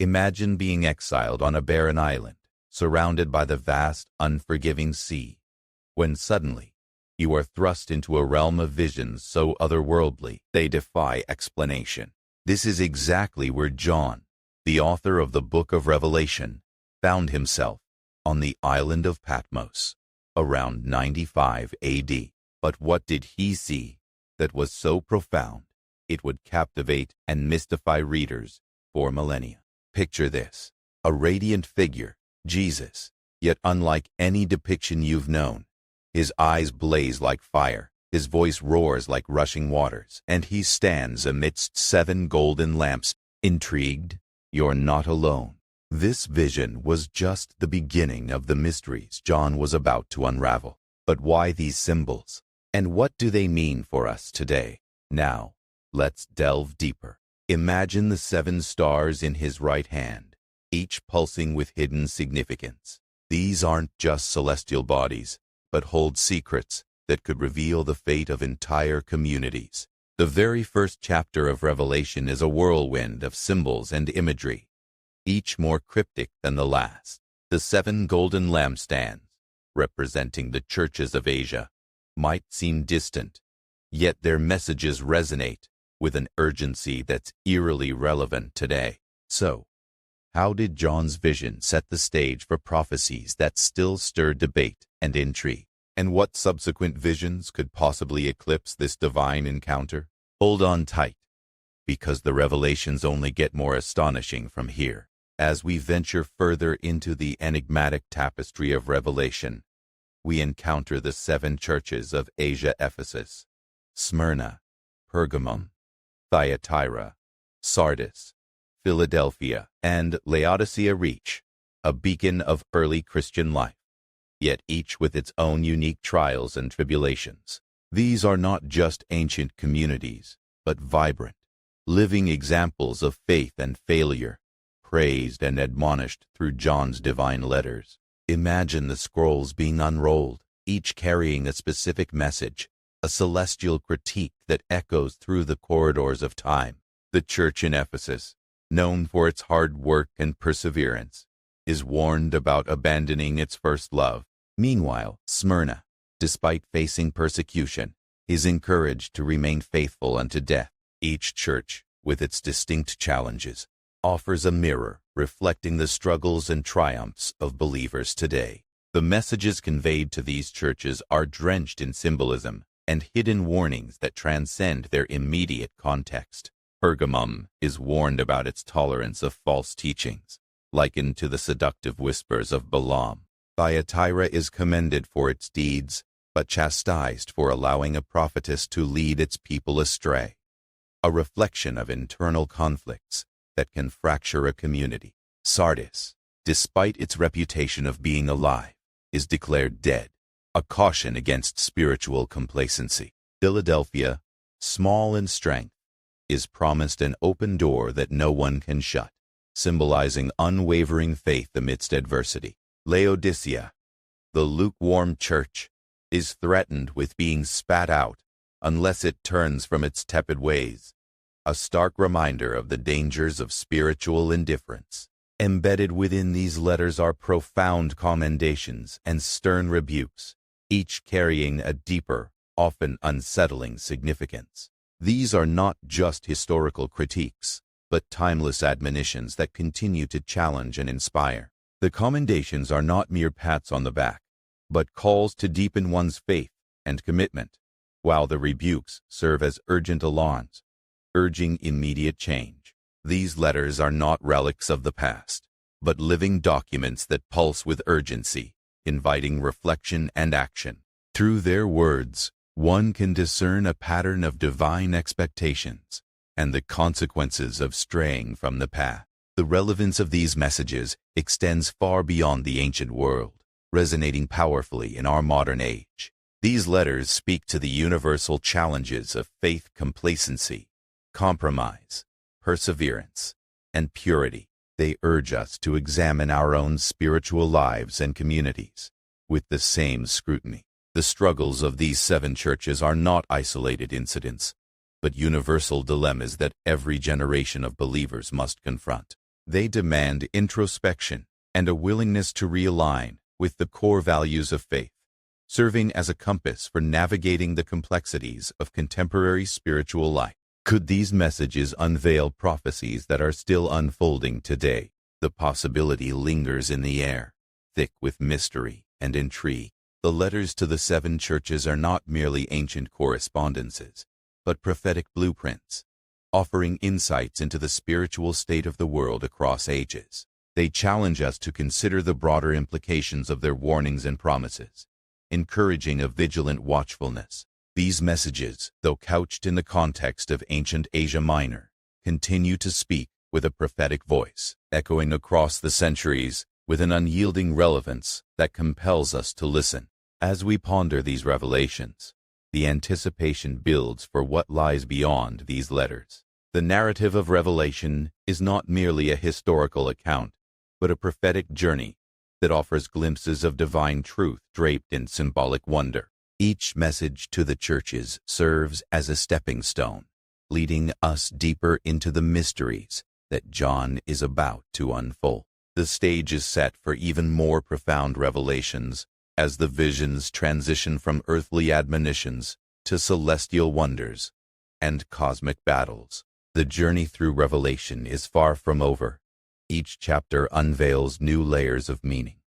Imagine being exiled on a barren island, surrounded by the vast, unforgiving sea, when suddenly you are thrust into a realm of visions so otherworldly they defy explanation. This is exactly where John, the author of the book of Revelation, found himself on the island of Patmos around 95 AD. But what did he see that was so profound it would captivate and mystify readers for millennia? Picture this: a radiant figure, Jesus, yet unlike any depiction you've known. His eyes blaze like fire, his voice roars like rushing waters, and he stands amidst 7 golden lamps. Intrigued? You're not alone. This vision was just the beginning of the mysteries John was about to unravel. But why these symbols? And what do they mean for us today? Now, let's delve deeper. Imagine the 7 stars in his right hand, each pulsing with hidden significance. These aren't just celestial bodies, but hold secrets that could reveal the fate of entire communities. The very first chapter of Revelation is a whirlwind of symbols and imagery, each more cryptic than the last. The 7 golden lampstands, representing the churches of Asia, might seem distant, yet their messages resonate with an urgency that's eerily relevant today. So, how did John's vision set the stage for prophecies that still stir debate and intrigue? And what subsequent visions could possibly eclipse this divine encounter? Hold on tight, because the revelations only get more astonishing from here. As we venture further into the enigmatic tapestry of Revelation, we encounter the 7 churches of Asia: Ephesus, Smyrna, Pergamum, Thyatira, Sardis, Philadelphia, and Laodicea. Reach, a beacon of early Christian life, yet each with its own unique trials and tribulations. These are not just ancient communities, but vibrant, living examples of faith and failure, praised and admonished through John's divine letters. Imagine the scrolls being unrolled, each carrying a specific message, a celestial critique that echoes through the corridors of time. The church in Ephesus, known for its hard work and perseverance, is warned about abandoning its first love. Meanwhile, Smyrna, despite facing persecution, is encouraged to remain faithful unto death. Each church, with its distinct challenges, offers a mirror reflecting the struggles and triumphs of believers today. The messages conveyed to these churches are drenched in symbolism and hidden warnings that transcend their immediate context. Pergamum is warned about its tolerance of false teachings, likened to the seductive whispers of Balaam. Thyatira is commended for its deeds, but chastised for allowing a prophetess to lead its people astray, a reflection of internal conflicts that can fracture a community. Sardis, despite its reputation of being alive, is declared dead, a caution against spiritual complacency. Philadelphia, small in strength, is promised an open door that no one can shut, symbolizing unwavering faith amidst adversity. Laodicea, the lukewarm church, is threatened with being spat out unless it turns from its tepid ways, a stark reminder of the dangers of spiritual indifference. Embedded within these letters are profound commendations and stern rebukes, each carrying a deeper, often unsettling significance. These are not just historical critiques, but timeless admonitions that continue to challenge and inspire. The commendations are not mere pats on the back, but calls to deepen one's faith and commitment, while the rebukes serve as urgent alarms, urging immediate change. These letters are not relics of the past, but living documents that pulse with urgency, inviting reflection and action. Through their words, one can discern a pattern of divine expectations and the consequences of straying from the path. The relevance of these messages extends far beyond the ancient world, resonating powerfully in our modern age. These letters speak to the universal challenges of faith complacency, compromise, perseverance, and purity. They urge us to examine our own spiritual lives and communities with the same scrutiny. The struggles of these 7 churches are not isolated incidents, but universal dilemmas that every generation of believers must confront. They demand introspection and a willingness to realign with the core values of faith, serving as a compass for navigating the complexities of contemporary spiritual life. Could these messages unveil prophecies that are still unfolding today? The possibility lingers in the air, thick with mystery and intrigue. The letters to the 7 churches are not merely ancient correspondences, but prophetic blueprints, offering insights into the spiritual state of the world across ages. They challenge us to consider the broader implications of their warnings and promises, encouraging a vigilant watchfulness. These messages, though couched in the context of ancient Asia Minor, continue to speak with a prophetic voice, echoing across the centuries with an unyielding relevance that compels us to listen. As we ponder these revelations, the anticipation builds for what lies beyond these letters. The narrative of Revelation is not merely a historical account, but a prophetic journey that offers glimpses of divine truth draped in symbolic wonder. Each message to the churches serves as a stepping stone, leading us deeper into the mysteries that John is about to unfold. The stage is set for even more profound revelations as the visions transition from earthly admonitions to celestial wonders and cosmic battles. The journey through Revelation is far from over. Each chapter unveils new layers of meaning,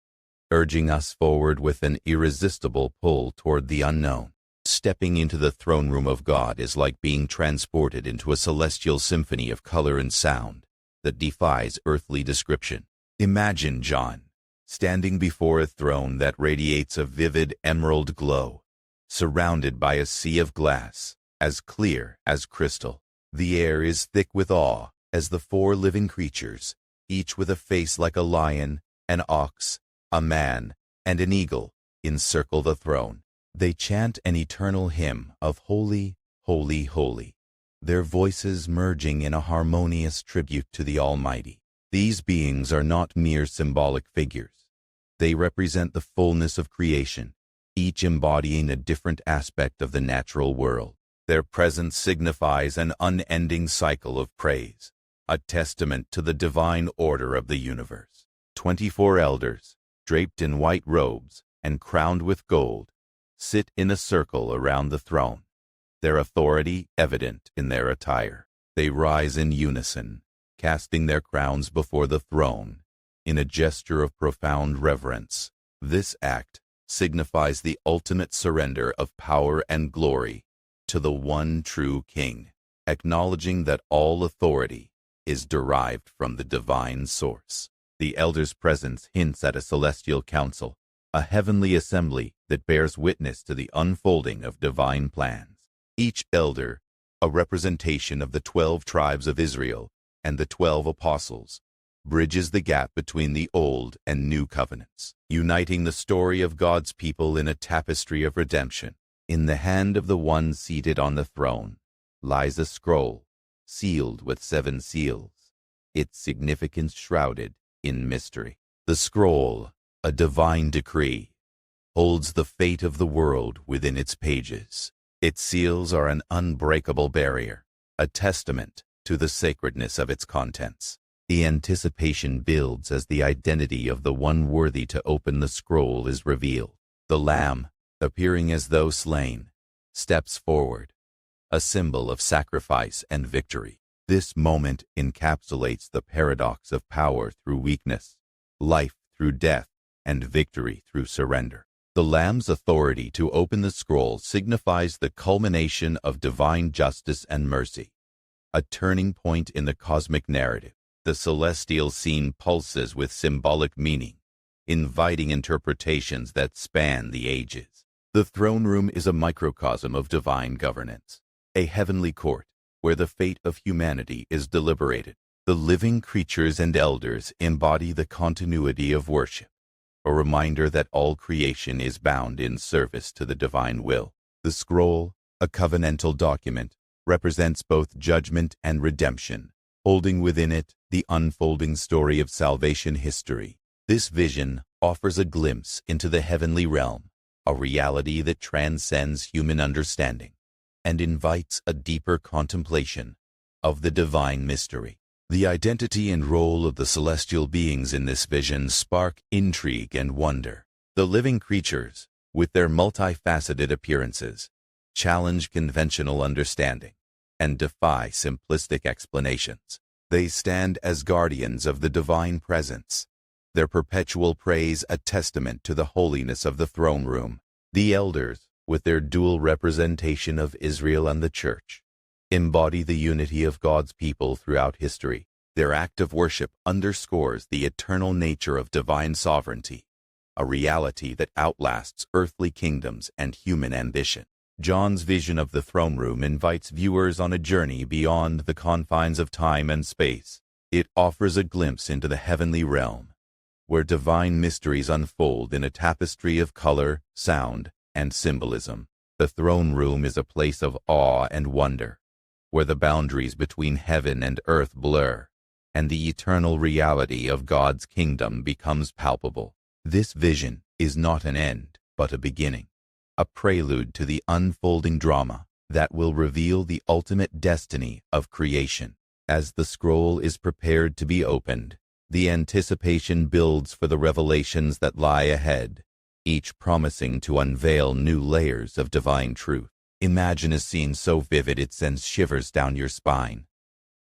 urging us forward with an irresistible pull toward the unknown. Stepping into the throne room of God is like being transported into a celestial symphony of color and sound that defies earthly description. Imagine John standing before a throne that radiates a vivid emerald glow, surrounded by a sea of glass, as clear as crystal. The air is thick with awe as the 4 living creatures, each with a face like a lion, an ox, a man, and an eagle, encircle the throne. They chant an eternal hymn of Holy, Holy, Holy, their voices merging in a harmonious tribute to the Almighty. These beings are not mere symbolic figures. They represent the fullness of creation, each embodying a different aspect of the natural world. Their presence signifies an unending cycle of praise, a testament to the divine order of the universe. 24 elders, draped in white robes and crowned with gold, sit in a circle around the throne, their authority evident in their attire. They rise in unison, casting their crowns before the throne in a gesture of profound reverence. This act signifies the ultimate surrender of power and glory to the one true King, acknowledging that all authority is derived from the divine source. The elders' presence hints at a celestial council, a heavenly assembly that bears witness to the unfolding of divine plans. Each elder, a representation of the 12 tribes of Israel and the 12 apostles, bridges the gap between the old and new covenants, uniting the story of God's people in a tapestry of redemption. In the hand of the one seated on the throne lies a scroll, sealed with 7 seals, its significance shrouded in mystery. The scroll, a divine decree, holds the fate of the world within its pages. Its seals are an unbreakable barrier, a testament to the sacredness of its contents. The anticipation builds as the identity of the one worthy to open the scroll is revealed. The Lamb, appearing as though slain, steps forward, a symbol of sacrifice and victory. This moment encapsulates the paradox of power through weakness, life through death, and victory through surrender. The Lamb's authority to open the scroll signifies the culmination of divine justice and mercy, a turning point in the cosmic narrative. The celestial scene pulses with symbolic meaning, inviting interpretations that span the ages. The throne room is a microcosm of divine governance, a heavenly court where the fate of humanity is deliberated. The living creatures and elders embody the continuity of worship, a reminder that all creation is bound in service to the divine will. The scroll, a covenantal document, represents both judgment and redemption, holding within it the unfolding story of salvation history. This vision offers a glimpse into the heavenly realm, a reality that transcends human understanding, and invites a deeper contemplation of the divine mystery. The identity and role of the celestial beings in this vision spark intrigue and wonder. The living creatures, with their multifaceted appearances, challenge conventional understanding and defy simplistic explanations. They stand as guardians of the divine presence, their perpetual praise a testament to the holiness of the throne room. The elders, with their dual representation of Israel and the Church, embody the unity of God's people throughout history. Their act of worship underscores the eternal nature of divine sovereignty, a reality that outlasts earthly kingdoms and human ambition. John's vision of the throne room invites viewers on a journey beyond the confines of time and space. It offers a glimpse into the heavenly realm, where divine mysteries unfold in a tapestry of color, sound, and symbolism. The throne room is a place of awe and wonder, where the boundaries between heaven and earth blur, and the eternal reality of God's kingdom becomes palpable. This vision is not an end, but a beginning, a prelude to the unfolding drama that will reveal the ultimate destiny of creation. As the scroll is prepared to be opened, the anticipation builds for the revelations that lie ahead, each promising to unveil new layers of divine truth. Imagine a scene so vivid it sends shivers down your spine.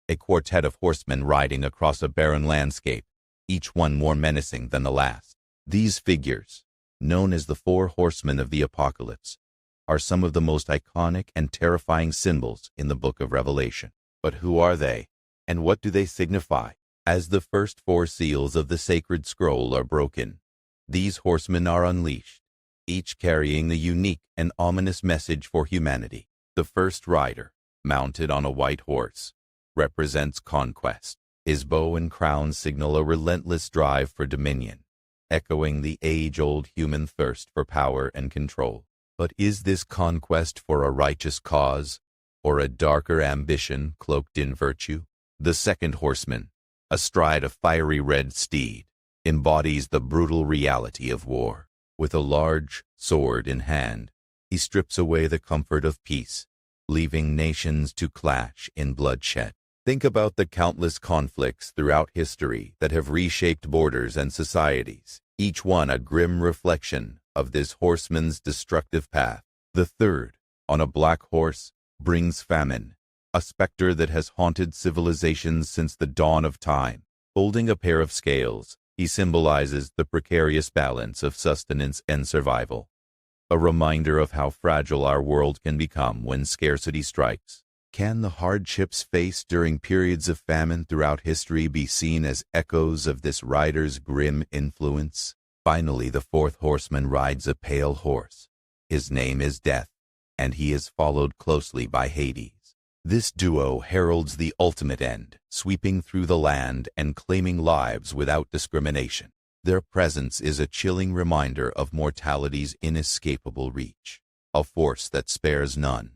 A quartet of horsemen riding across a barren landscape, each one more menacing than the last. These figures, known as the four horsemen of the apocalypse, are some of the most iconic and terrifying symbols in the book of Revelation. But who are they, and what do they signify? As the first four seals of the sacred scroll are broken, these horsemen are unleashed, each carrying a unique and ominous message for humanity. The first rider, mounted on a white horse, represents conquest. His bow and crown signal a relentless drive for dominion, echoing the age-old human thirst for power and control. But is this conquest for a righteous cause, or a darker ambition cloaked in virtue? The second horseman, astride a fiery red steed, embodies the brutal reality of war. With a large sword in hand, he strips away the comfort of peace, leaving nations to clash in bloodshed. Think about the countless conflicts throughout history that have reshaped borders and societies, each one a grim reflection of this horseman's destructive path. The third, on a black horse, brings famine, a specter that has haunted civilizations since the dawn of time. Holding a pair of scales, he symbolizes the precarious balance of sustenance and survival, a reminder of how fragile our world can become when scarcity strikes. Can the hardships faced during periods of famine throughout history be seen as echoes of this rider's grim influence? Finally, the fourth horseman rides a pale horse. His name is Death, and he is followed closely by Hades. This duo heralds the ultimate end, sweeping through the land and claiming lives without discrimination. Their presence is a chilling reminder of mortality's inescapable reach, a force that spares none,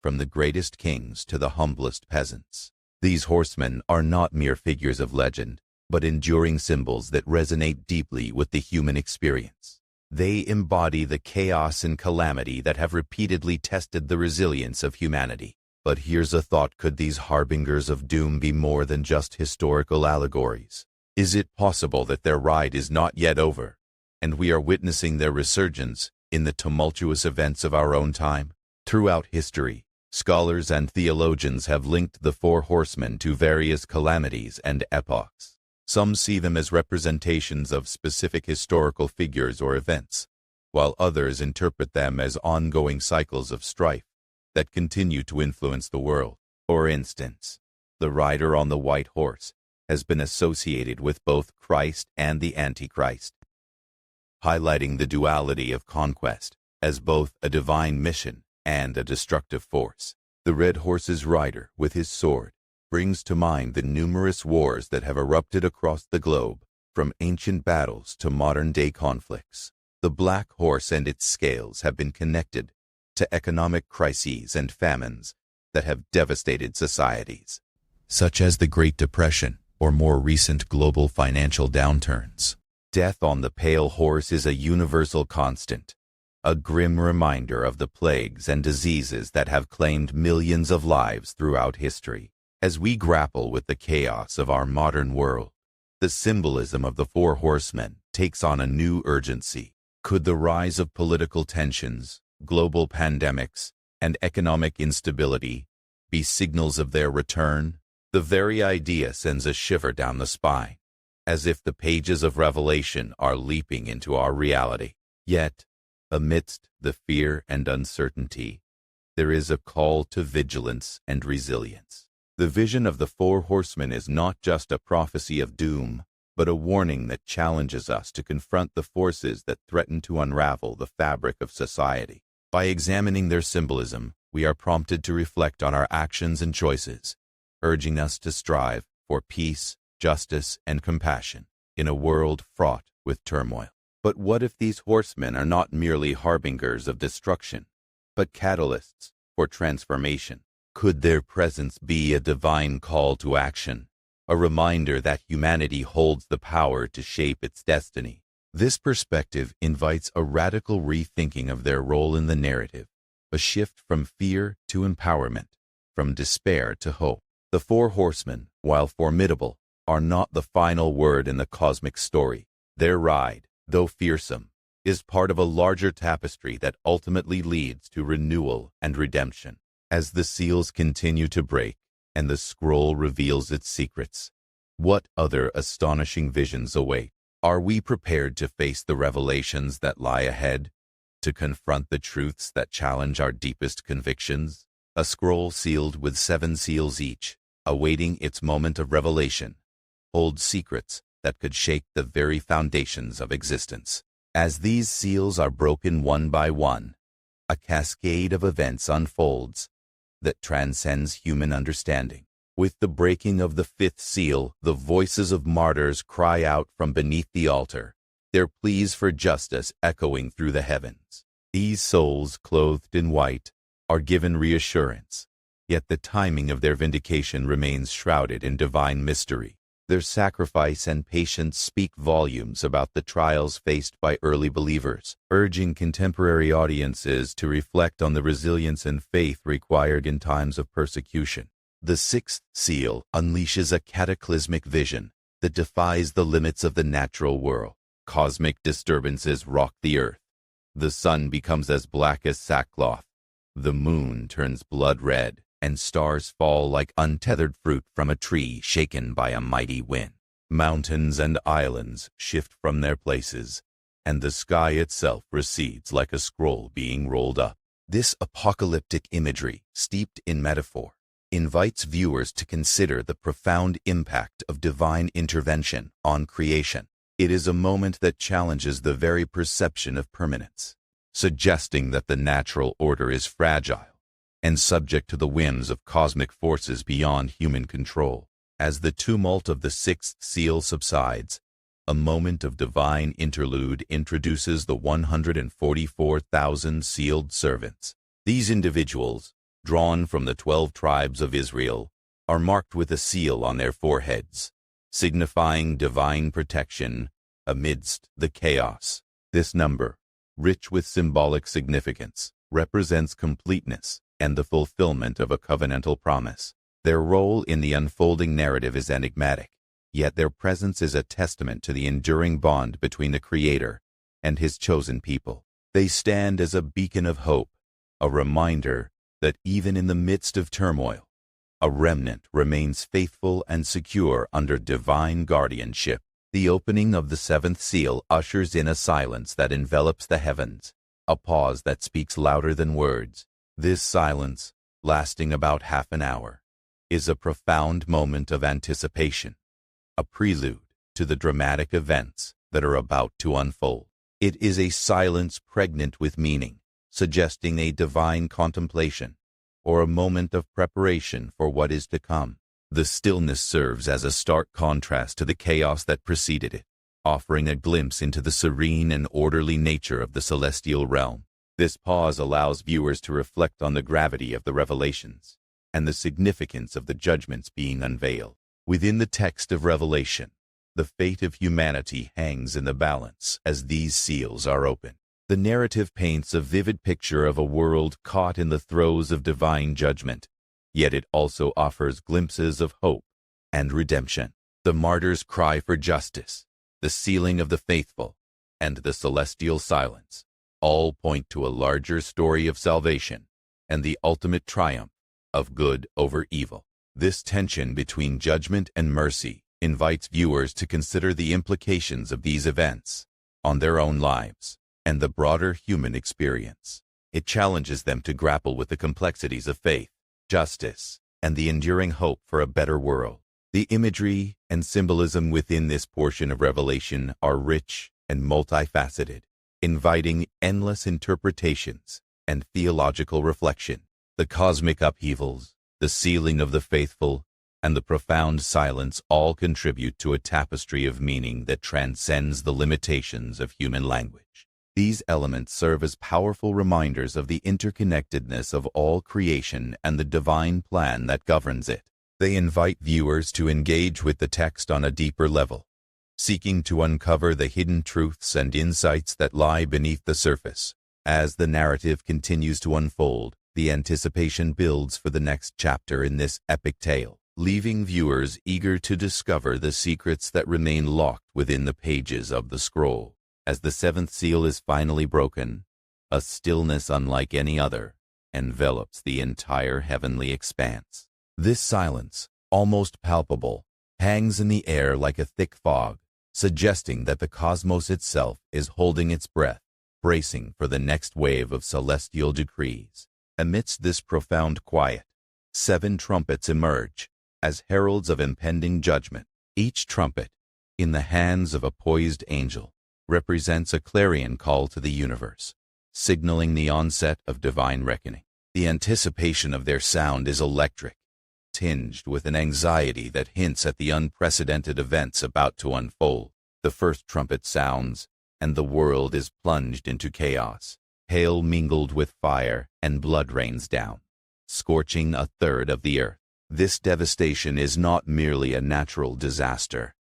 from the greatest kings to the humblest peasants. These horsemen are not mere figures of legend, but enduring symbols that resonate deeply with the human experience. They embody the chaos and calamity that have repeatedly tested the resilience of humanity. But here's a thought: could these harbingers of doom be more than just historical allegories? Is it possible that their ride is not yet over, and we are witnessing their resurgence in the tumultuous events of our own time? Throughout history, scholars and theologians have linked the four horsemen to various calamities and epochs. Some see them as representations of specific historical figures or events, while others interpret them as ongoing cycles of strife that continue to influence the world. For instance, the rider on the white horse has been associated with both Christ and the Antichrist, highlighting the duality of conquest as both a divine mission and a destructive force. The red horse's rider, with his sword, brings to mind the numerous wars that have erupted across the globe, from ancient battles to modern-day conflicts. The black horse and its scales have been connected to economic crises and famines that have devastated societies, such as the Great Depression or more recent global financial downturns. Death on the pale horse is a universal constant, a grim reminder of the plagues and diseases that have claimed millions of lives throughout history. As we grapple with the chaos of our modern world, the symbolism of the Four Horsemen takes on a new urgency. Could the rise of political tensions, global pandemics, and economic instability be signals of their return? The very idea sends a shiver down the spine, as if the pages of Revelation are leaping into our reality. Yet, amidst the fear and uncertainty, there is a call to vigilance and resilience. The vision of the Four Horsemen is not just a prophecy of doom, but a warning that challenges us to confront the forces that threaten to unravel the fabric of society. By examining their symbolism, we are prompted to reflect on our actions and choices, urging us to strive for peace, justice, and compassion in a world fraught with turmoil. But what if these horsemen are not merely harbingers of destruction, but catalysts for transformation? Could their presence be a divine call to action, a reminder that humanity holds the power to shape its destiny? This perspective invites a radical rethinking of their role in the narrative, a shift from fear to empowerment, from despair to hope. The Four Horsemen, while formidable, are not the final word in the cosmic story. Their ride, though fearsome, is part of a larger tapestry that ultimately leads to renewal and redemption. As the seals continue to break and the scroll reveals its secrets, what other astonishing visions await? Are we prepared to face the revelations that lie ahead, to confront the truths that challenge our deepest convictions? A scroll sealed with 7 seals each, awaiting its moment of revelation, holds secrets that could shake the very foundations of existence. As these seals are broken one by one, a cascade of events unfolds that transcends human understanding. With the breaking of the 5th seal, the voices of martyrs cry out from beneath the altar, their pleas for justice echoing through the heavens. These souls, clothed in white, are given reassurance, yet the timing of their vindication remains shrouded in divine mystery. Their sacrifice and patience speak volumes about the trials faced by early believers, urging contemporary audiences to reflect on the resilience and faith required in times of persecution. The 6th seal unleashes a cataclysmic vision that defies the limits of the natural world. Cosmic disturbances rock the earth. The sun becomes as black as sackcloth. The moon turns blood red, and stars fall like untethered fruit from a tree shaken by a mighty wind. Mountains and islands shift from their places, and the sky itself recedes like a scroll being rolled up. This apocalyptic imagery, steeped in metaphor, invites viewers to consider the profound impact of divine intervention on creation. It is a moment that challenges the very perception of permanence, suggesting that the natural order is fragile and subject to the whims of cosmic forces beyond human control. As the tumult of the 6th seal subsides, a moment of divine interlude introduces the 144,000 sealed servants. These individuals, drawn from the 12 tribes of Israel, are marked with a seal on their foreheads, signifying divine protection amidst the chaos. This number, rich with symbolic significance, represents completeness and the fulfillment of a covenantal promise. Their role in the unfolding narrative is enigmatic, yet their presence is a testament to the enduring bond between the Creator and His chosen people. They stand as a beacon of hope, a reminder that even in the midst of turmoil, a remnant remains faithful and secure under divine guardianship. The opening of the 7th seal ushers in a silence that envelops the heavens, a pause that speaks louder than words. This silence, lasting about half an hour, is a profound moment of anticipation, a prelude to the dramatic events that are about to unfold. It is a silence pregnant with meaning, suggesting a divine contemplation or a moment of preparation for what is to come. The stillness serves as a stark contrast to the chaos that preceded it, offering a glimpse into the serene and orderly nature of the celestial realm. This pause allows viewers to reflect on the gravity of the revelations and the significance of the judgments being unveiled. Within the text of Revelation, the fate of humanity hangs in the balance as these seals are opened. The narrative paints a vivid picture of a world caught in the throes of divine judgment, yet it also offers glimpses of hope and redemption. The martyr's cry for justice, the sealing of the faithful, and the celestial silence all point to a larger story of salvation and the ultimate triumph of good over evil. This tension between judgment and mercy invites viewers to consider the implications of these events on their own lives and the broader human experience. It challenges them to grapple with the complexities of faith, justice, and the enduring hope for a better world. The imagery and symbolism within this portion of Revelation are rich and multifaceted, inviting endless interpretations and theological reflection. The cosmic upheavals, the sealing of the faithful, and the profound silence all contribute to a tapestry of meaning that transcends the limitations of human language. These elements serve as powerful reminders of the interconnectedness of all creation and the divine plan that governs it. They invite viewers to engage with the text on a deeper level, seeking to uncover the hidden truths and insights that lie beneath the surface. As the narrative continues to unfold, the anticipation builds for the next chapter in this epic tale, leaving viewers eager to discover the secrets that remain locked within the pages of the scroll. As the seventh seal is finally broken, a stillness unlike any other envelops the entire heavenly expanse. This silence, almost palpable, hangs in the air like a thick fog, suggesting that the cosmos itself is holding its breath, bracing for the next wave of celestial decrees. Amidst this profound quiet, 7 trumpets emerge as heralds of impending judgment. Each trumpet, in the hands of a poised angel, represents a clarion call to the universe, signaling the onset of divine reckoning. The anticipation of their sound is electric, tinged with an anxiety that hints at the unprecedented events about to unfold. The first trumpet sounds, and the world is plunged into chaos. Hail mingled with fire and blood rains down, scorching a third of the earth. This devastation is not merely a natural disaster.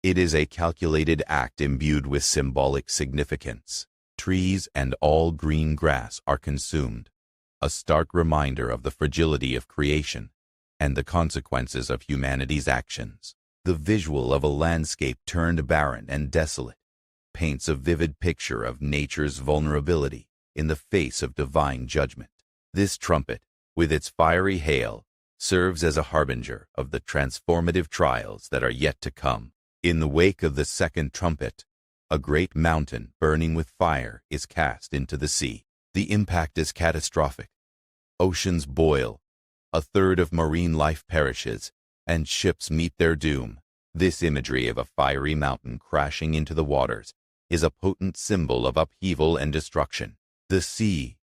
It is a calculated act imbued with symbolic significance. Trees and all green grass are consumed, a stark reminder of the fragility of creation and the consequences of humanity's actions. The visual of a landscape turned barren and desolate paints a vivid picture of nature's vulnerability in the face of divine judgment. This trumpet, with its fiery hail, serves as a harbinger of the transformative trials that are yet to come. In the wake of the second trumpet, a great mountain burning with fire is cast into the sea. The impact is catastrophic. Oceans boil, a third of marine life perishes, and ships meet their doom. This imagery of a fiery mountain crashing into the waters is a potent symbol of upheaval and destruction. The sea,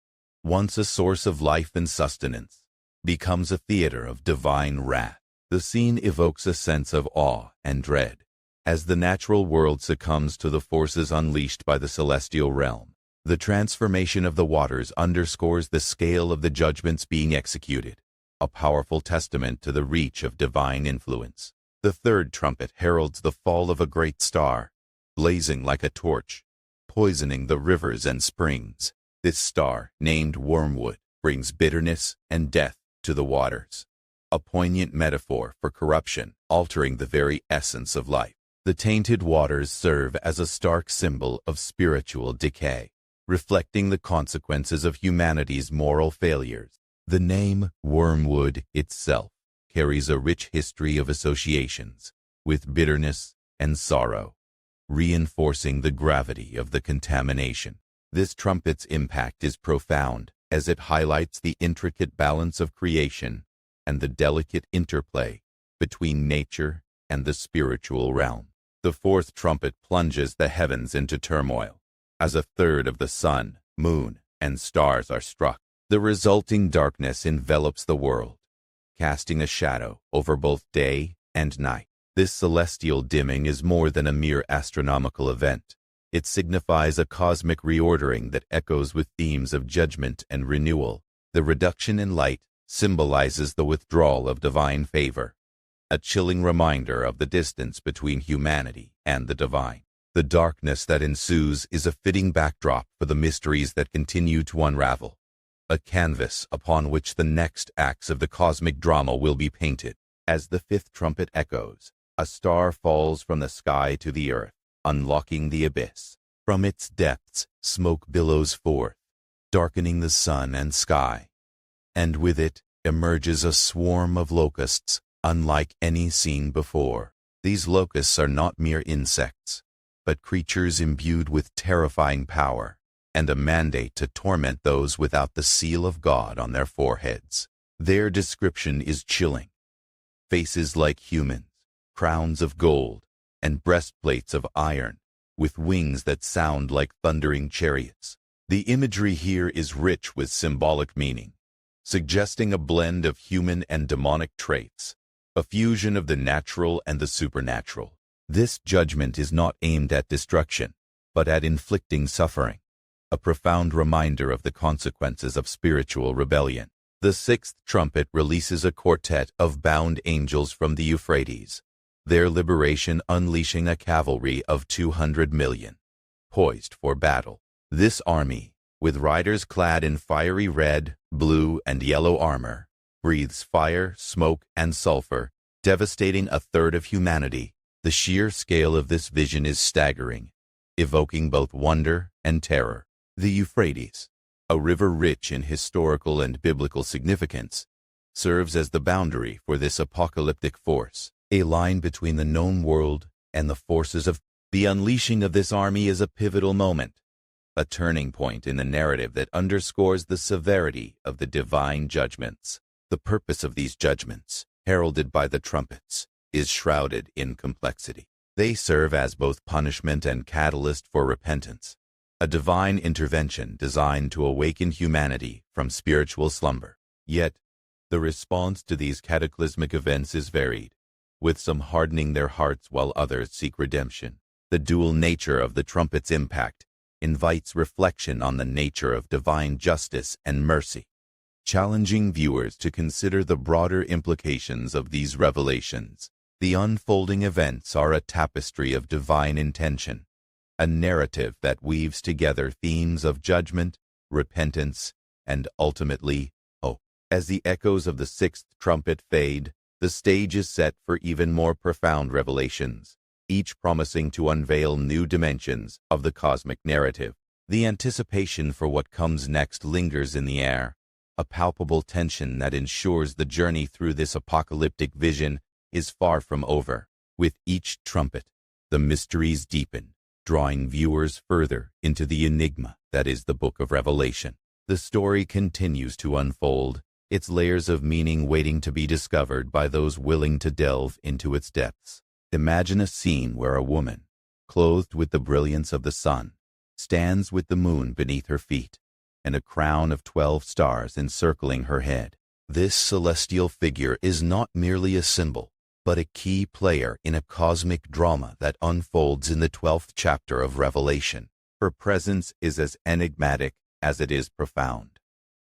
once a source of life and sustenance, becomes a theater of divine wrath. The scene evokes a sense of awe and dread, as the natural world succumbs to the forces unleashed by the celestial realm. The transformation of the waters underscores the scale of the judgments being executed, a powerful testament to the reach of divine influence. The third trumpet heralds the fall of a great star, blazing like a torch, poisoning the rivers and springs. This star, named Wormwood, brings bitterness and death to the waters, a poignant metaphor for corruption, altering the very essence of life. The tainted waters serve as a stark symbol of spiritual decay, reflecting the consequences of humanity's moral failures. The name Wormwood itself carries a rich history of associations with bitterness and sorrow, reinforcing the gravity of the contamination. This trumpet's impact is profound, as it highlights the intricate balance of creation and the delicate interplay between nature and the spiritual realm. The fourth trumpet plunges the heavens into turmoil, as a third of the sun, moon, and stars are struck. The resulting darkness envelops the world, casting a shadow over both day and night. This celestial dimming is more than a mere astronomical event. It signifies a cosmic reordering that echoes with themes of judgment and renewal. The reduction in light symbolizes the withdrawal of divine favor, a chilling reminder of the distance between humanity and the divine. The darkness that ensues is a fitting backdrop for the mysteries that continue to unravel. a canvas upon which the next acts of the cosmic drama will be painted. As the fifth trumpet echoes, a star falls from the sky to the earth, unlocking the abyss. From its depths, smoke billows forth, darkening the sun and sky, and with it emerges a swarm of locusts unlike any seen before. These locusts are not mere insects, but creatures imbued with terrifying power and a mandate to torment those without the seal of God on their foreheads. Their description is chilling. Faces like humans, crowns of gold, and breastplates of iron, with wings that sound like thundering chariots. The imagery here is rich with symbolic meaning, suggesting a blend of human and demonic traits, a fusion of the natural and the supernatural. This judgment is not aimed at destruction, but at inflicting suffering, a profound reminder of the consequences of spiritual rebellion. The sixth trumpet releases a quartet of bound angels from the Euphrates, their liberation unleashing a cavalry of 200 million, poised for battle. This army, with riders clad in fiery red, blue, and yellow armor, breathes fire, smoke, and sulfur, devastating a third of humanity. The sheer scale of this vision is staggering, evoking both wonder and terror. The Euphrates, a river rich in historical and biblical significance, serves as the boundary for this apocalyptic force, a line between the known world and the forces of the unleashing of this army is a pivotal moment, a turning point in the narrative that underscores the severity of the divine judgments. The purpose of these judgments, heralded by the trumpets, is shrouded in complexity. They serve as both punishment and catalyst for repentance, a divine intervention designed to awaken humanity from spiritual slumber. Yet, the response to these cataclysmic events is varied, with some hardening their hearts while others seek redemption. The dual nature of the trumpet's impact invites reflection on the nature of divine justice and mercy, challenging viewers to consider the broader implications of these revelations. The unfolding events are a tapestry of divine intention, a narrative that weaves together themes of judgment, repentance, and ultimately hope. As the echoes of the sixth trumpet fade, the stage is set for even more profound revelations, each promising to unveil new dimensions of the cosmic narrative. The anticipation for what comes next lingers in the air, a palpable tension that ensures the journey through this apocalyptic vision is far from over. With each trumpet, the mysteries deepen, drawing viewers further into the enigma that is the book of Revelation. The story continues to unfold, its layers of meaning waiting to be discovered by those willing to delve into its depths. Imagine a scene where a woman, clothed with the brilliance of the sun, stands with the moon beneath her feet, and a crown of 12 stars encircling her head. This celestial figure is not merely a symbol, but a key player in a cosmic drama that unfolds in the 12th chapter of Revelation. Her presence is as enigmatic as it is profound,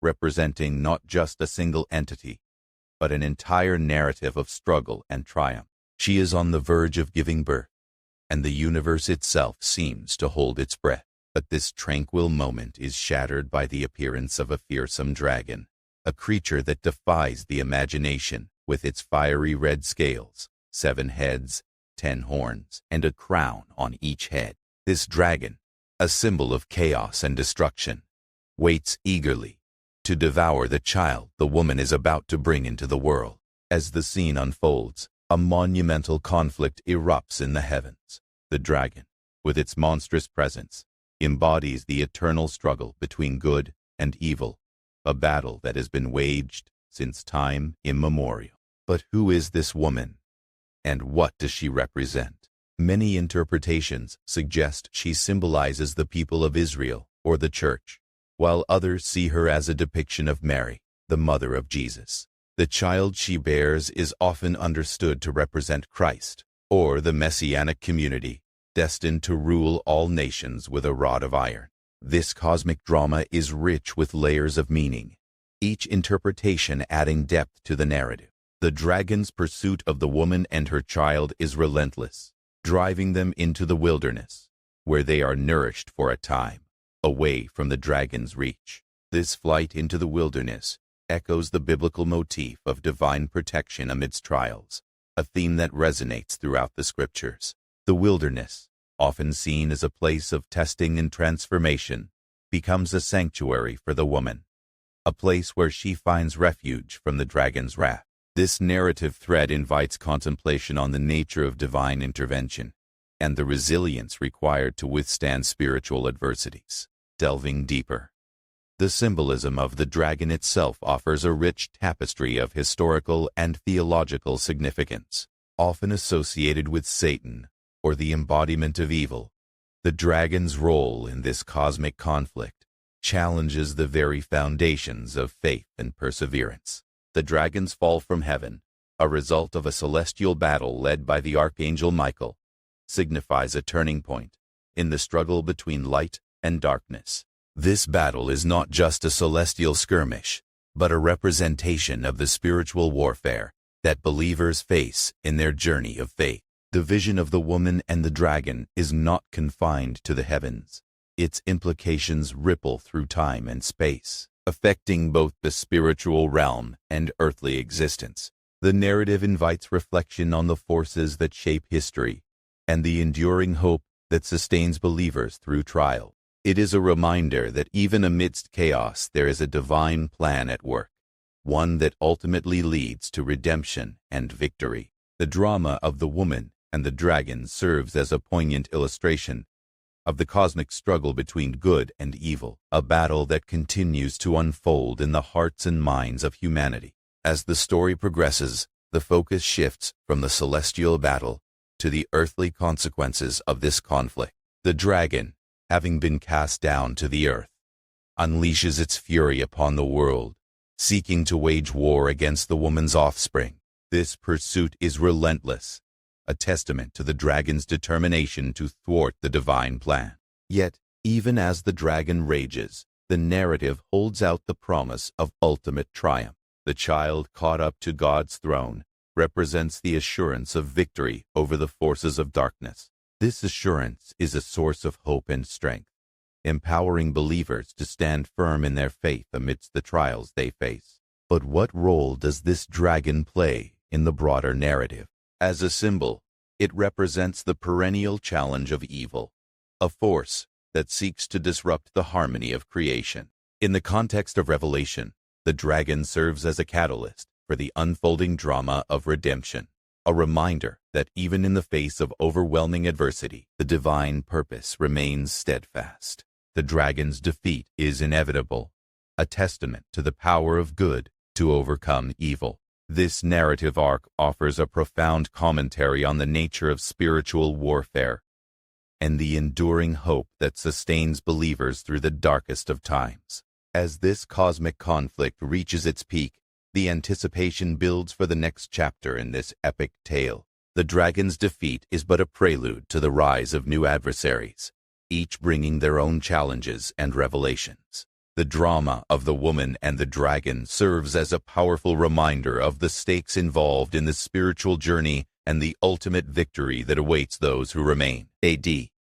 representing not just a single entity, but an entire narrative of struggle and triumph. She is on the verge of giving birth, and the universe itself seems to hold its breath. But this tranquil moment is shattered by the appearance of a fearsome dragon, a creature that defies the imagination with its fiery red scales, 7 heads, 10 horns, and a crown on each head. This dragon, a symbol of chaos and destruction, waits eagerly to devour the child the woman is about to bring into the world. As the scene unfolds, a monumental conflict erupts in the heavens. The dragon, with its monstrous presence, embodies the eternal struggle between good and evil, a battle that has been waged since time immemorial. But who is this woman, and what does she represent? Many interpretations suggest she symbolizes the people of Israel or the Church, while others see her as a depiction of Mary, the mother of Jesus. The child she bears is often understood to represent Christ, or the Messianic community, destined to rule all nations with a rod of iron. This cosmic drama is rich with layers of meaning, each interpretation adding depth to the narrative. The dragon's pursuit of the woman and her child is relentless, driving them into the wilderness, where they are nourished for a time, away from the dragon's reach. This flight into the wilderness echoes the biblical motif of divine protection amidst trials, a theme that resonates throughout the scriptures. The wilderness, often seen as a place of testing and transformation, becomes a sanctuary for the woman, a place where she finds refuge from the dragon's wrath. This narrative thread invites contemplation on the nature of divine intervention and the resilience required to withstand spiritual adversities. Delving deeper, the symbolism of the dragon itself offers a rich tapestry of historical and theological significance, often associated with Satan or the embodiment of evil. The dragon's role in this cosmic conflict challenges the very foundations of faith and perseverance. The dragon's fall from heaven, a result of a celestial battle led by the archangel Michael, signifies a turning point in the struggle between light and darkness. This battle is not just a celestial skirmish, but a representation of the spiritual warfare that believers face in their journey of faith. The vision of the woman and the dragon is not confined to the heavens. Its implications ripple through time and space, affecting both the spiritual realm and earthly existence. The narrative invites reflection on the forces that shape history and the enduring hope that sustains believers through trial. It is a reminder that even amidst chaos there is a divine plan at work, one that ultimately leads to redemption and victory. The drama of the woman and the dragon serves as a poignant illustration of the cosmic struggle between good and evil, a battle that continues to unfold in the hearts and minds of humanity. As the story progresses, the focus shifts from the celestial battle to the earthly consequences of this conflict. The dragon, having been cast down to the earth, unleashes its fury upon the world, seeking to wage war against the woman's offspring. This pursuit is relentless, a testament to the dragon's determination to thwart the divine plan. Yet, even as the dragon rages, the narrative holds out the promise of ultimate triumph. The child caught up to God's throne represents the assurance of victory over the forces of darkness. This assurance is a source of hope and strength, empowering believers to stand firm in their faith amidst the trials they face. But what role does this dragon play in the broader narrative? As a symbol, it represents the perennial challenge of evil, a force that seeks to disrupt the harmony of creation. In the context of Revelation, the dragon serves as a catalyst for the unfolding drama of redemption, a reminder that even in the face of overwhelming adversity, the divine purpose remains steadfast. The dragon's defeat is inevitable, a testament to the power of good to overcome evil. This narrative arc offers a profound commentary on the nature of spiritual warfare and the enduring hope that sustains believers through the darkest of times. As this cosmic conflict reaches its peak, the anticipation builds for the next chapter in this epic tale. The dragon's defeat is but a prelude to the rise of new adversaries, each bringing their own challenges and revelations. The drama of the woman and the dragon serves as a powerful reminder of the stakes involved in the spiritual journey and the ultimate victory that awaits those who remain. A.D.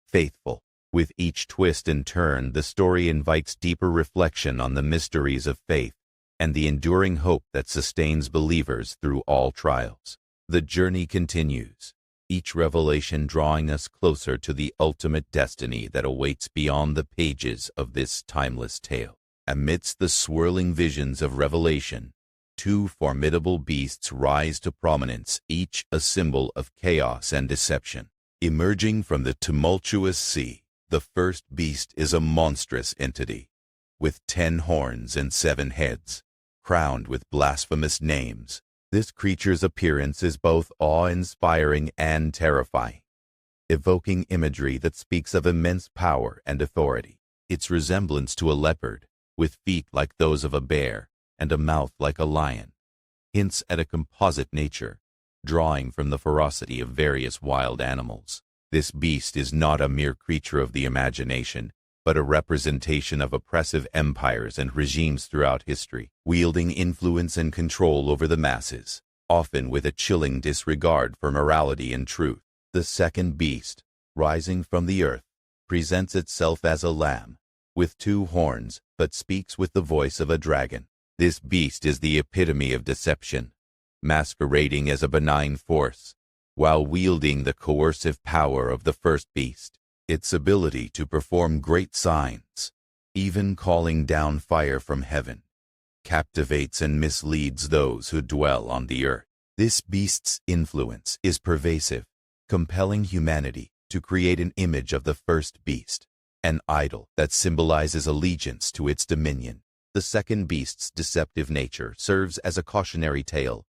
Faithful. With each twist and turn, the story invites deeper reflection on the mysteries of faith and the enduring hope that sustains believers through all trials. The journey continues, each revelation drawing us closer to the ultimate destiny that awaits beyond the pages of this timeless tale. Amidst the swirling visions of Revelation, two formidable beasts rise to prominence, each a symbol of chaos and deception. Emerging from the tumultuous sea, the first beast is a monstrous entity, with 10 horns and 7 heads, crowned with blasphemous names. This creature's appearance is both awe-inspiring and terrifying, evoking imagery that speaks of immense power and authority. Its resemblance to a leopard, with feet like those of a bear and a mouth like a lion, hints at a composite nature, drawing from the ferocity of various wild animals. This beast is not a mere creature of the imagination, but a representation of oppressive empires and regimes throughout history, wielding influence and control over the masses, often with a chilling disregard for morality and truth. The second beast, rising from the earth, presents itself as a lamb, with 2 horns, but speaks with the voice of a dragon. This beast is the epitome of deception, masquerading as a benign force, while wielding the coercive power of the first beast. Its ability to perform great signs, even calling down fire from heaven, captivates and misleads those who dwell on the earth. This beast's influence is pervasive, compelling humanity to create an image of the first beast, an idol that symbolizes allegiance to its dominion. The second beast's deceptive nature serves as a cautionary tale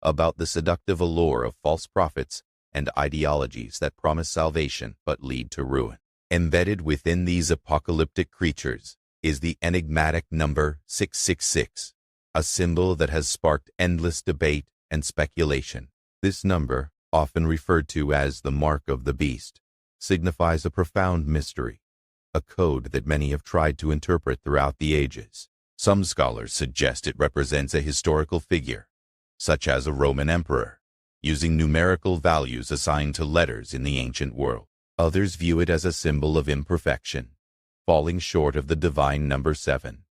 about the seductive allure of false prophets and ideologies that promise salvation but lead to ruin. Embedded within these apocalyptic creatures is the enigmatic number 666, a symbol that has sparked endless debate and speculation. This number, often referred to as the Mark of the Beast, signifies a profound mystery, a code that many have tried to interpret throughout the ages. Some scholars suggest it represents a historical figure, such as a Roman emperor, using numerical values assigned to letters in the ancient world. Others view it as a symbol of imperfection, falling short of the divine number 7,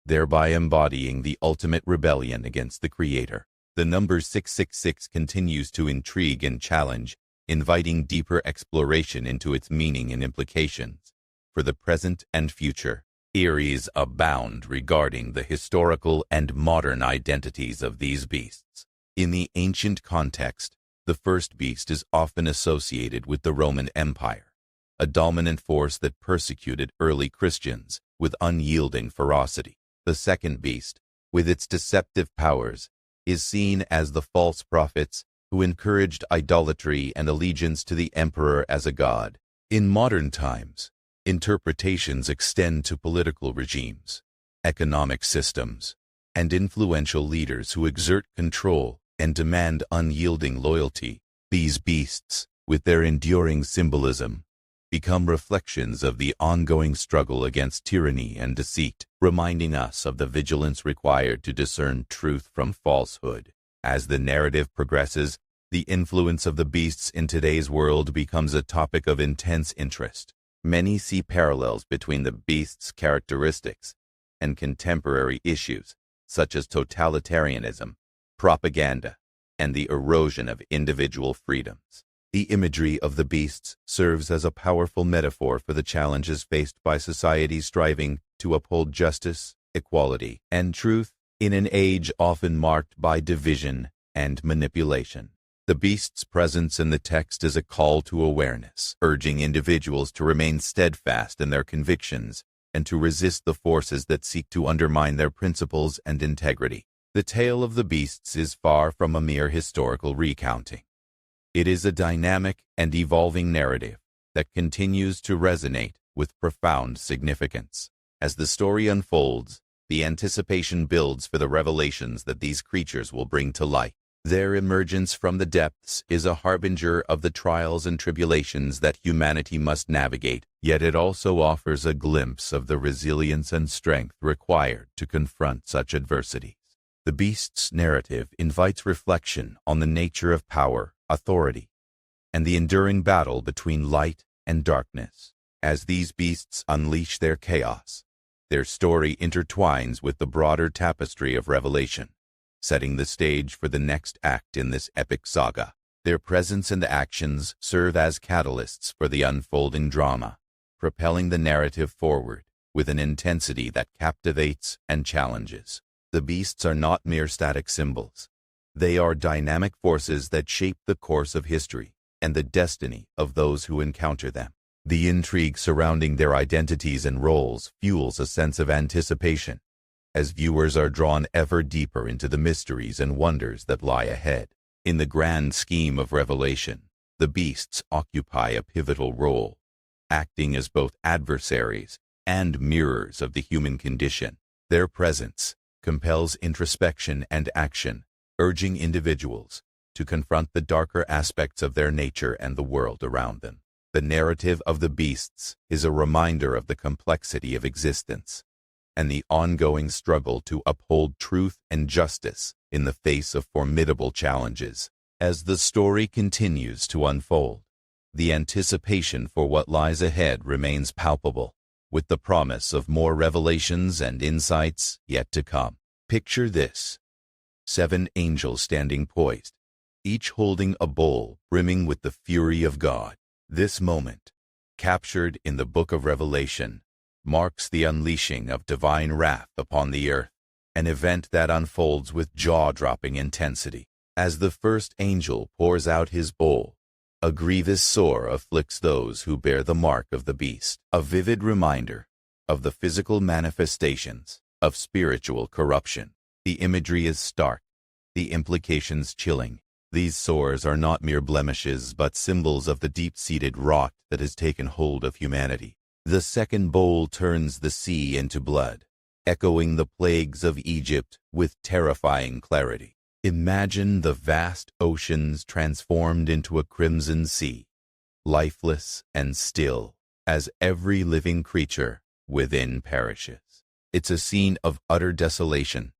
thereby embodying the ultimate rebellion against the Creator. The number 666 continues to intrigue and challenge, inviting deeper exploration into its meaning and implications for the present and future. Theories abound regarding the historical and modern identities of these beasts. In the ancient context, the first beast is often associated with the Roman Empire, a dominant force that persecuted early Christians with unyielding ferocity. The second beast, with its deceptive powers, is seen as the false prophets who encouraged idolatry and allegiance to the emperor as a god. In modern times, interpretations extend to political regimes, economic systems, and influential leaders who exert control and demand unyielding loyalty. These beasts, with their enduring symbolism, become reflections of the ongoing struggle against tyranny and deceit, reminding us of the vigilance required to discern truth from falsehood. As the narrative progresses, the influence of the beasts in today's world becomes a topic of intense interest. Many see parallels between the beast's characteristics and contemporary issues, such as totalitarianism, propaganda, and the erosion of individual freedoms. The imagery of the beasts serves as a powerful metaphor for the challenges faced by societies striving to uphold justice, equality, and truth in an age often marked by division and manipulation. The beast's presence in the text is a call to awareness, urging individuals to remain steadfast in their convictions and to resist the forces that seek to undermine their principles and integrity. The tale of the beasts is far from a mere historical recounting. It is a dynamic and evolving narrative that continues to resonate with profound significance. As the story unfolds, the anticipation builds for the revelations that these creatures will bring to light. Their emergence from the depths is a harbinger of the trials and tribulations that humanity must navigate, yet it also offers a glimpse of the resilience and strength required to confront such adversities. The beast's narrative invites reflection on the nature of power, authority, and the enduring battle between light and darkness. As these beasts unleash their chaos, their story intertwines with the broader tapestry of Revelation, setting the stage for the next act in this epic saga. Their presence and actions serve as catalysts for the unfolding drama, propelling the narrative forward with an intensity that captivates and challenges. The beasts are not mere static symbols. They are dynamic forces that shape the course of history and the destiny of those who encounter them. The intrigue surrounding their identities and roles fuels a sense of anticipation, as viewers are drawn ever deeper into the mysteries and wonders that lie ahead. In the grand scheme of Revelation, the beasts occupy a pivotal role, acting as both adversaries and mirrors of the human condition. Their presence compels introspection and action, urging individuals to confront the darker aspects of their nature and the world around them. The narrative of the beasts is a reminder of the complexity of existence and the ongoing struggle to uphold truth and justice in the face of formidable challenges. As the story continues to unfold, the anticipation for what lies ahead remains palpable. with the promise of more revelations and insights yet to come. Picture this: 7 angels standing poised, each holding a bowl brimming with the fury of God. This moment, captured in the book of Revelation, marks the unleashing of divine wrath upon the earth, an event that unfolds with jaw-dropping intensity. As the first angel pours out his bowl, a grievous sore afflicts those who bear the mark of the beast, a vivid reminder of the physical manifestations of spiritual corruption. The imagery is stark, the implications chilling. These sores are not mere blemishes, but symbols of the deep-seated rot that has taken hold of humanity. The second bowl turns the sea into blood, echoing the plagues of Egypt with terrifying clarity. Imagine the vast oceans transformed into a crimson sea, lifeless and still, as every living creature within perishes. It's a scene of utter desolation,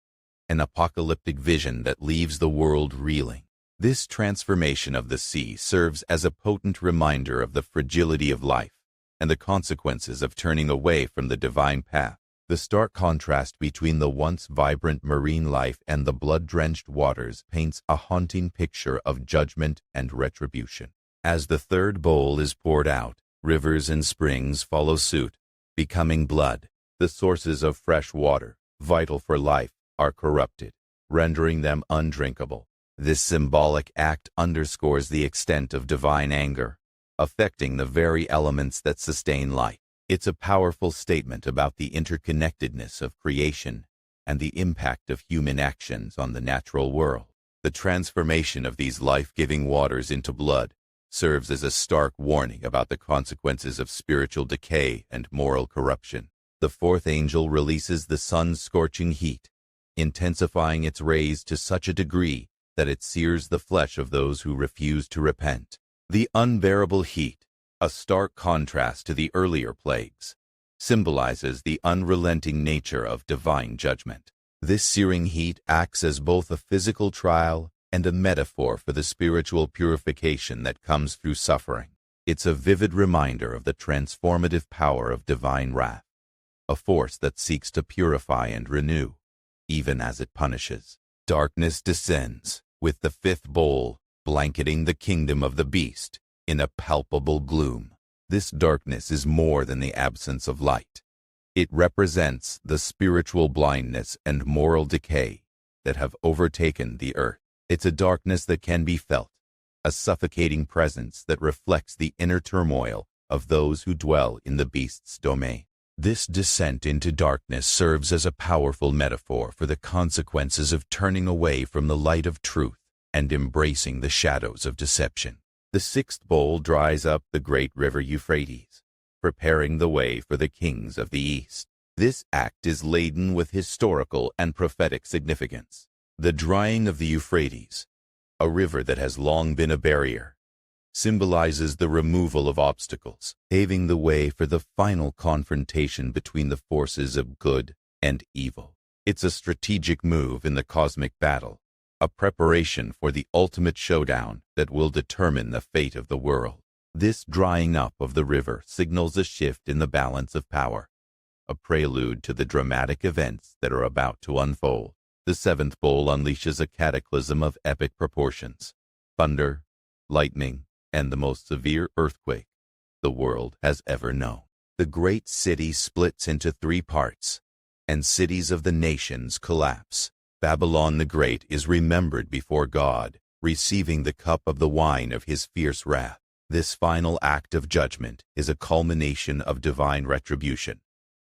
an apocalyptic vision that leaves the world reeling. This transformation of the sea serves as a potent reminder of the fragility of life and the consequences of turning away from the divine path. The stark contrast between the once vibrant marine life and the blood-drenched waters paints a haunting picture of judgment and retribution. As the third bowl is poured out, rivers and springs follow suit, becoming blood. The sources of fresh water, vital for life, are corrupted, rendering them undrinkable. This symbolic act underscores the extent of divine anger, affecting the very elements that sustain life. It's a powerful statement about the interconnectedness of creation and the impact of human actions on the natural world. The transformation of these life-giving waters into blood serves as a stark warning about the consequences of spiritual decay and moral corruption. The fourth angel releases the sun's scorching heat, intensifying its rays to such a degree that it sears the flesh of those who refuse to repent. The unbearable heat, a stark contrast to the earlier plagues, symbolizes the unrelenting nature of divine judgment. This searing heat acts as both a physical trial and a metaphor for the spiritual purification that comes through suffering. It's a vivid reminder of the transformative power of divine wrath, a force that seeks to purify and renew, even as it punishes. Darkness descends, with the fifth bowl blanketing the kingdom of the beast in a palpable gloom. This darkness is more than the absence of light. It represents the spiritual blindness and moral decay that have overtaken the earth. It's a darkness that can be felt, a suffocating presence that reflects the inner turmoil of those who dwell in the beast's domain. This descent into darkness serves as a powerful metaphor for the consequences of turning away from the light of truth and embracing the shadows of deception. The sixth bowl dries up the great river Euphrates, preparing the way for the kings of the east. This act is laden with historical and prophetic significance. The drying of the Euphrates, a river that has long been a barrier, symbolizes the removal of obstacles, paving the way for the final confrontation between the forces of good and evil. It's a strategic move in the cosmic battle, a preparation for the ultimate showdown that will determine the fate of the world. This drying up of the river signals a shift in the balance of power, a prelude to the dramatic events that are about to unfold. The seventh bowl unleashes a cataclysm of epic proportions: thunder, lightning, and the most severe earthquake the world has ever known. The great city splits into 3 parts, and cities of the nations collapse. Babylon the Great is remembered before God, receiving the cup of the wine of his fierce wrath. This final act of judgment is a culmination of divine retribution,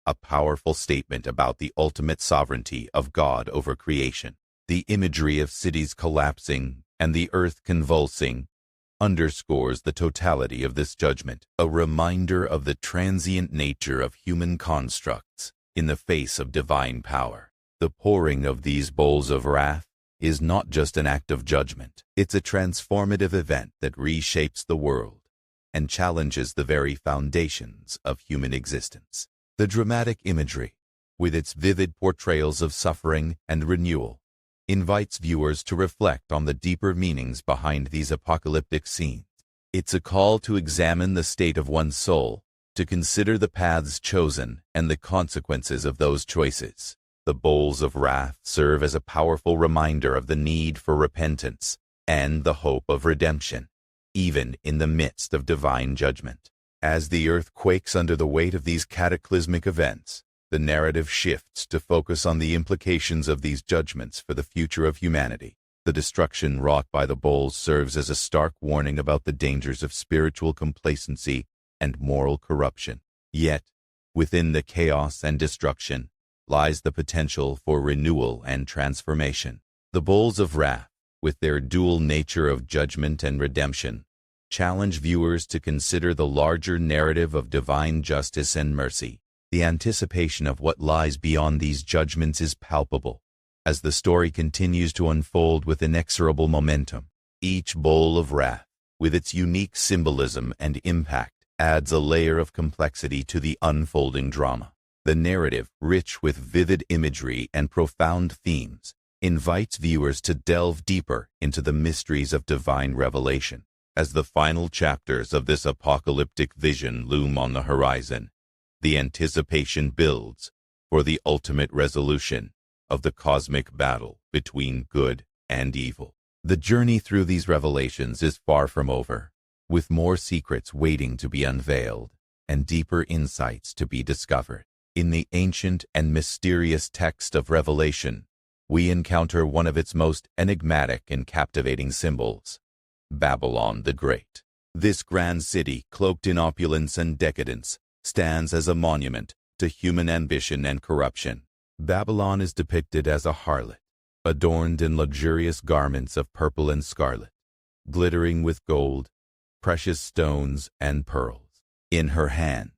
a powerful statement about the ultimate sovereignty of God over creation. The imagery of cities collapsing and the earth convulsing underscores the totality of this judgment, a reminder of the transient nature of human constructs in the face of divine power. The pouring of these bowls of wrath is not just an act of judgment. It's a transformative event that reshapes the world and challenges the very foundations of human existence. The dramatic imagery, with its vivid portrayals of suffering and renewal, invites viewers to reflect on the deeper meanings behind these apocalyptic scenes. It's a call to examine the state of one's soul, to consider the paths chosen and the consequences of those choices. The bowls of wrath serve as a powerful reminder of the need for repentance and the hope of redemption, even in the midst of divine judgment. As the earth quakes under the weight of these cataclysmic events, the narrative shifts to focus on the implications of these judgments for the future of humanity. The destruction wrought by the bowls serves as a stark warning about the dangers of spiritual complacency and moral corruption. Yet, within the chaos and destruction lies the potential for renewal and transformation. The bowls of wrath, with their dual nature of judgment and redemption, challenge viewers to consider the larger narrative of divine justice and mercy. The anticipation of what lies beyond these judgments is palpable, as the story continues to unfold with inexorable momentum. Each bowl of wrath, with its unique symbolism and impact, adds a layer of complexity to the unfolding drama. The narrative, rich with vivid imagery and profound themes, invites viewers to delve deeper into the mysteries of divine revelation. As the final chapters of this apocalyptic vision loom on the horizon, the anticipation builds for the ultimate resolution of the cosmic battle between good and evil. The journey through these revelations is far from over, with more secrets waiting to be unveiled and deeper insights to be discovered. In the ancient and mysterious text of Revelation, we encounter one of its most enigmatic and captivating symbols, Babylon the Great. This grand city, cloaked in opulence and decadence, stands as a monument to human ambition and corruption. Babylon is depicted as a harlot, adorned in luxurious garments of purple and scarlet, glittering with gold, precious stones, and pearls. In her hand,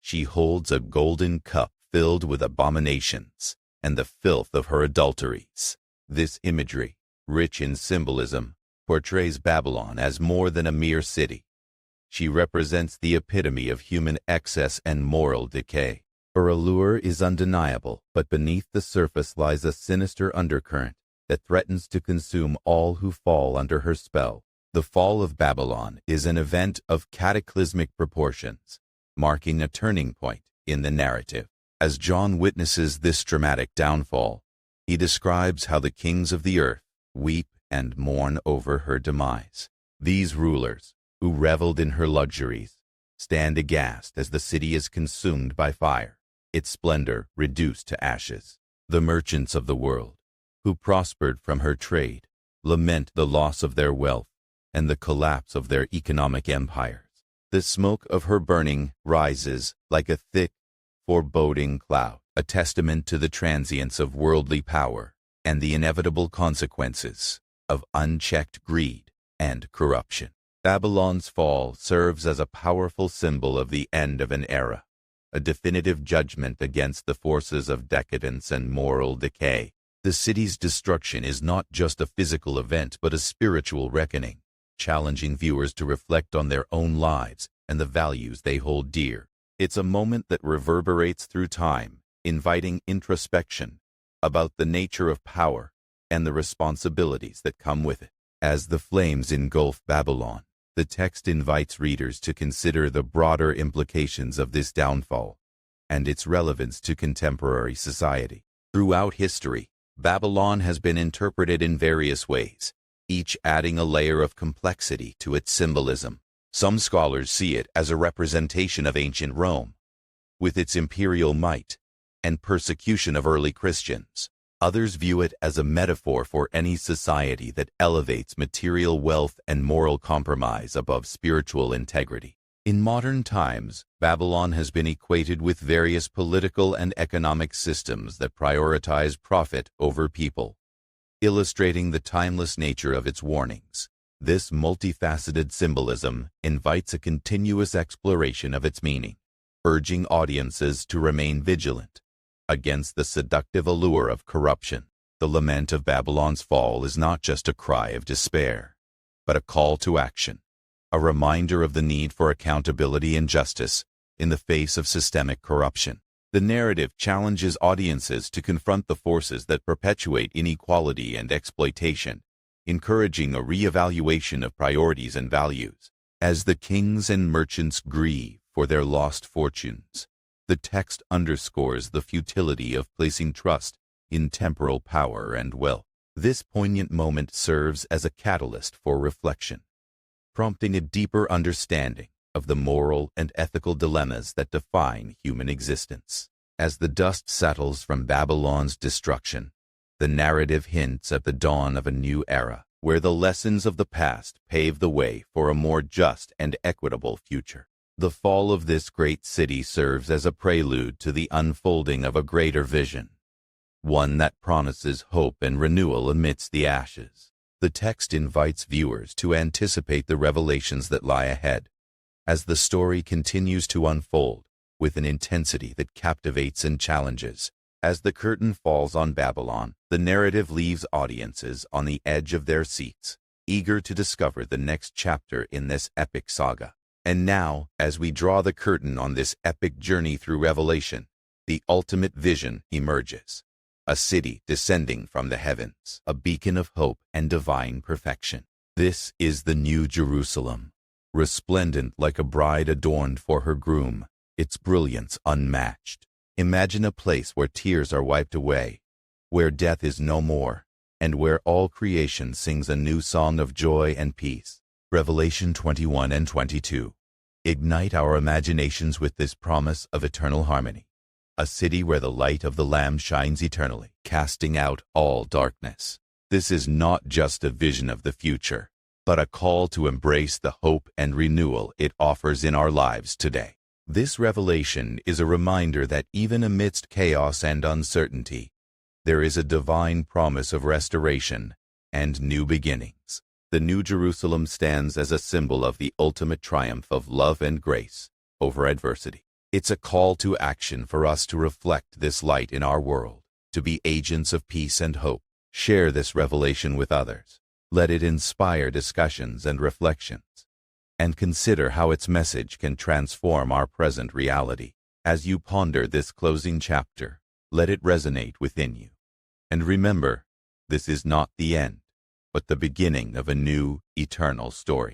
she holds a golden cup filled with abominations and the filth of her adulteries. This imagery, rich in symbolism, portrays Babylon as more than a mere city. She represents the epitome of human excess and moral decay. Her allure is undeniable, but beneath the surface lies a sinister undercurrent that threatens to consume all who fall under her spell. The fall of Babylon is an event of cataclysmic proportions, marking a turning point in the narrative. As John witnesses this dramatic downfall, he describes how the kings of the earth weep and mourn over her demise. These rulers, who reveled in her luxuries, stand aghast as the city is consumed by fire, its splendor reduced to ashes. The merchants of the world, who prospered from her trade, lament the loss of their wealth and the collapse of their economic empires. The smoke of her burning rises like a thick, foreboding cloud, a testament to the transience of worldly power and the inevitable consequences of unchecked greed and corruption. Babylon's fall serves as a powerful symbol of the end of an era, a definitive judgment against the forces of decadence and moral decay. The city's destruction is not just a physical event but a spiritual reckoning, challenging viewers to reflect on their own lives and the values they hold dear. It's a moment that reverberates through time, inviting introspection about the nature of power and the responsibilities that come with it. As the flames engulf Babylon, the text invites readers to consider the broader implications of this downfall and its relevance to contemporary society. Throughout history, Babylon has been interpreted in various ways, each adding a layer of complexity to its symbolism. Some scholars see it as a representation of ancient Rome, with its imperial might and persecution of early Christians. Others view it as a metaphor for any society that elevates material wealth and moral compromise above spiritual integrity. In modern times, Babylon has been equated with various political and economic systems that prioritize profit over people, illustrating the timeless nature of its warnings. This multifaceted symbolism invites a continuous exploration of its meaning, urging audiences to remain vigilant against the seductive allure of corruption. The lament of Babylon's fall is not just a cry of despair, but a call to action, a reminder of the need for accountability and justice in the face of systemic corruption. The narrative challenges audiences to confront the forces that perpetuate inequality and exploitation, encouraging a reevaluation of priorities and values. As the kings and merchants grieve for their lost fortunes. The text underscores the futility of placing trust in temporal power and wealth. This poignant moment serves as a catalyst for reflection, prompting a deeper understanding of the moral and ethical dilemmas that define human existence. As the dust settles from Babylon's destruction, the narrative hints at the dawn of a new era, where the lessons of the past pave the way for a more just and equitable future. The fall of this great city serves as a prelude to the unfolding of a greater vision, one that promises hope and renewal amidst the ashes. The text invites viewers to anticipate the revelations that lie ahead, as the story continues to unfold with an intensity that captivates and challenges. As the curtain falls on Babylon, the narrative leaves audiences on the edge of their seats, eager to discover the next chapter in this epic saga. And now, as we draw the curtain on this epic journey through Revelation, the ultimate vision emerges. A city descending from the heavens, a beacon of hope and divine perfection. This is the New Jerusalem, resplendent like a bride adorned for her groom, its brilliance unmatched. Imagine a place where tears are wiped away, where death is no more, and where all creation sings a new song of joy and peace. Revelation 21 and 22. Ignite our imaginations with this promise of eternal harmony. A city where the light of the Lamb shines eternally, casting out all darkness. This is not just a vision of the future, but a call to embrace the hope and renewal it offers in our lives today. This revelation is a reminder that even amidst chaos and uncertainty, there is a divine promise of restoration and new beginnings. The New Jerusalem stands as a symbol of the ultimate triumph of love and grace over adversity. It's a call to action for us to reflect this light in our world, to be agents of peace and hope. Share this revelation with others. Let it inspire discussions and reflections, and consider how its message can transform our present reality. As you ponder this closing chapter, let it resonate within you. And remember, this is not the end, but the beginning of a new, eternal story.